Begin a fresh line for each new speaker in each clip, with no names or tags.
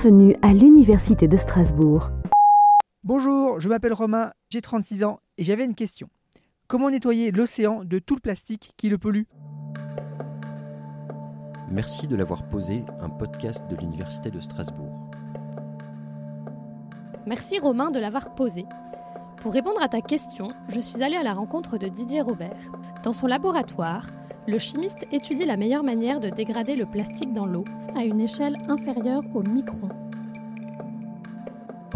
Bienvenue à l'Université de Strasbourg.
Bonjour, je m'appelle Romain, j'ai 36 ans et j'avais une question. Comment nettoyer l'océan de tout le plastique qui le pollue ?
Merci de l'avoir posé, un podcast de l'Université de Strasbourg.
Merci Romain de l'avoir posé. Pour répondre à ta question, je suis allée à la rencontre de Didier Robert. Dans son laboratoire, le chimiste étudie la meilleure manière de dégrader le plastique dans l'eau à une échelle inférieure au micron.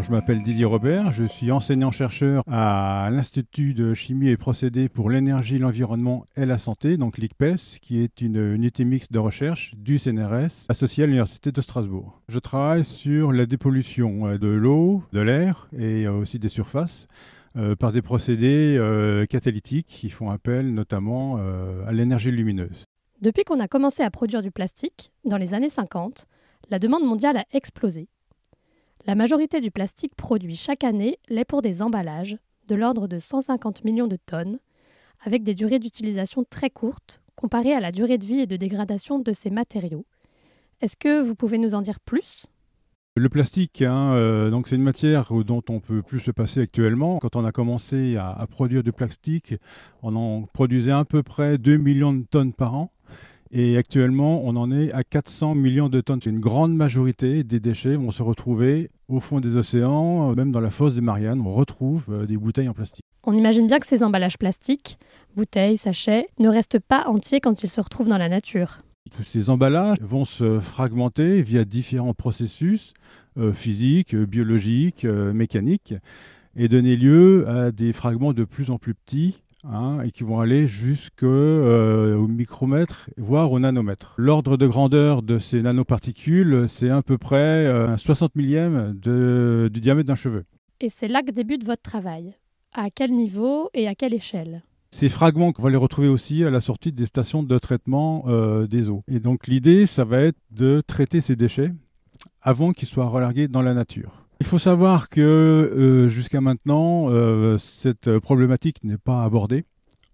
Je m'appelle Didier Robert, je suis enseignant-chercheur à l'Institut de chimie et procédés pour l'énergie, l'environnement et la santé, donc l'ICPES, qui est une unité mixte de recherche du CNRS associée à l'Université de Strasbourg. Je travaille sur la dépollution de l'eau, de l'air et aussi des surfaces par des procédés catalytiques qui font appel notamment à l'énergie lumineuse.
Depuis qu'on a commencé à produire du plastique, dans les années 50, la demande mondiale a explosé. La majorité du plastique produit chaque année l'est pour des emballages, de l'ordre de 150 millions de tonnes, avec des durées d'utilisation très courtes comparées à la durée de vie et de dégradation de ces matériaux. Est-ce que vous pouvez nous en dire plus ?
Le plastique, donc c'est une matière dont on ne peut plus se passer actuellement. Quand on a commencé à produire du plastique, on en produisait à peu près 2 millions de tonnes par an. Et actuellement, on en est à 400 millions de tonnes. Une grande majorité des déchets vont se retrouver au fond des océans, même dans la fosse des Mariannes, on retrouve des bouteilles en plastique.
On imagine bien que ces emballages plastiques, bouteilles, sachets, ne restent pas entiers quand ils se retrouvent dans la nature.
Tous ces emballages vont se fragmenter via différents processus physiques, biologiques, mécaniques, et donner lieu à des fragments de plus en plus petits, et qui vont aller jusqu'au micromètre, voire au nanomètre. L'ordre de grandeur de ces nanoparticules, c'est à peu près un 60 millième du diamètre d'un cheveu.
Et c'est là que débute votre travail. À quel niveau et à quelle échelle ?
Ces fragments, on va les retrouver aussi à la sortie des stations de traitement des eaux. Et donc l'idée, ça va être de traiter ces déchets avant qu'ils soient relargués dans la nature. Il faut savoir que jusqu'à maintenant, cette problématique n'est pas abordée.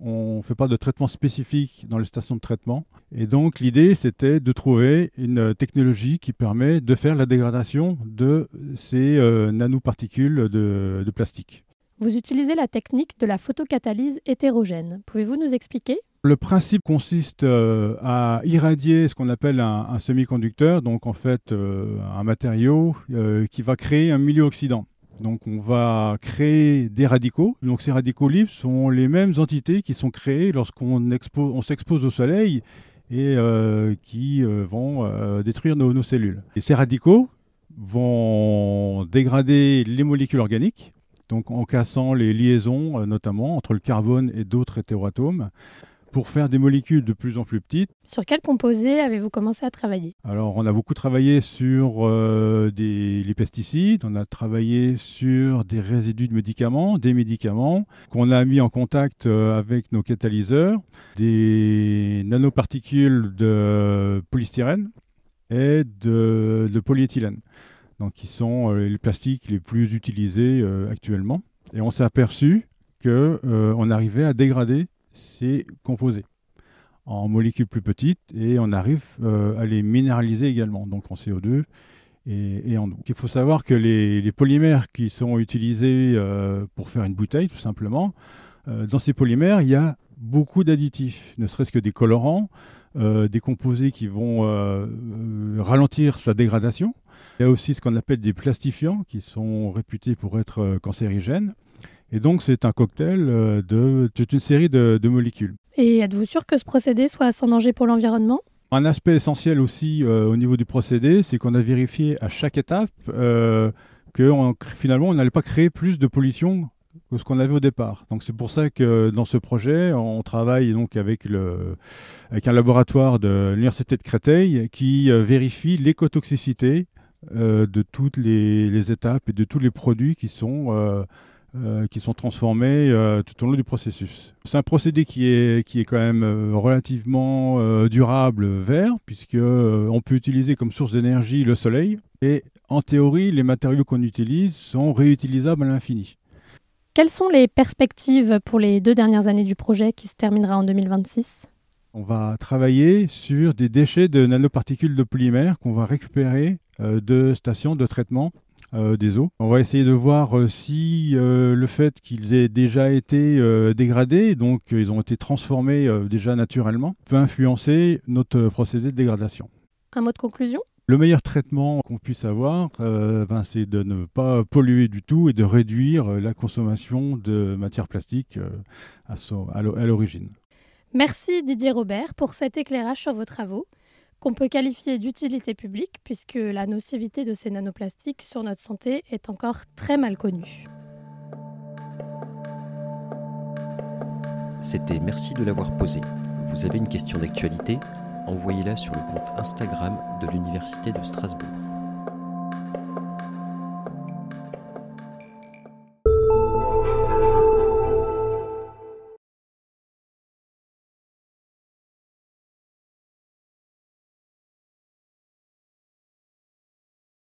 On ne fait pas de traitement spécifique dans les stations de traitement. Et donc l'idée, c'était de trouver une technologie qui permet de faire la dégradation de ces nanoparticules de plastique.
Vous utilisez la technique de la photocatalyse hétérogène. Pouvez-vous nous expliquer ?
Le principe consiste à irradier ce qu'on appelle un semi-conducteur, donc en fait un matériau qui va créer un milieu oxydant. Donc on va créer des radicaux. Donc ces radicaux libres sont les mêmes entités qui sont créées lorsqu'on s'expose au soleil et qui vont détruire nos cellules. Et ces radicaux vont dégrader les molécules organiques, donc en cassant les liaisons notamment entre le carbone et d'autres hétéroatomes, pour faire des molécules de plus en plus petites.
Sur quel composé avez-vous commencé à travailler ?
Alors, on a beaucoup travaillé sur les pesticides, on a travaillé sur des résidus de médicaments, des médicaments qu'on a mis en contact avec nos catalyseurs, des nanoparticules de polystyrène et de polyéthylène, donc qui sont les plastiques les plus utilisés actuellement. Et on s'est aperçu qu'on arrivait à dégrader ces composés en molécules plus petites et on arrive à les minéraliser également, donc en CO2 et en eau. Il faut savoir que les polymères qui sont utilisés pour faire une bouteille, tout simplement, dans ces polymères, il y a beaucoup d'additifs, ne serait-ce que des colorants, des composés qui vont ralentir sa dégradation. Il y a aussi ce qu'on appelle des plastifiants qui sont réputés pour être cancérigènes. Et donc, c'est un cocktail de toute une série de molécules.
Et êtes-vous sûr que ce procédé soit sans danger pour l'environnement ?
Un aspect essentiel aussi au niveau du procédé, c'est qu'on a vérifié à chaque étape que finalement, on n'allait pas créer plus de pollution que ce qu'on avait au départ. Donc, c'est pour ça que dans ce projet, on travaille donc avec un laboratoire de l'Université de Créteil qui vérifie l'écotoxicité de toutes les étapes et de tous les produits qui sont transformés tout au long du processus. C'est un procédé qui est quand même relativement durable, vert, puisqu'on peut utiliser comme source d'énergie le soleil. Et en théorie, les matériaux qu'on utilise sont réutilisables à l'infini.
Quelles sont les perspectives pour les 2 dernières années du projet qui se terminera en 2026 ?
On va travailler sur des déchets de nanoparticules de polymères qu'on va récupérer de stations de traitement des eaux. On va essayer de voir si le fait qu'ils aient déjà été dégradés, donc ils ont été transformés déjà naturellement, peut influencer notre procédé de dégradation.
Un mot de conclusion ?
Le meilleur traitement qu'on puisse avoir, c'est de ne pas polluer du tout et de réduire la consommation de matières plastiques à l'origine.
Merci Didier Robert pour cet éclairage sur vos travaux, qu'on peut qualifier d'utilité publique puisque la nocivité de ces nanoplastiques sur notre santé est encore très mal connue.
C'était Merci de l'avoir posé. Vous avez une question d'actualité ? Envoyez-la sur le compte Instagram de l'Université de Strasbourg.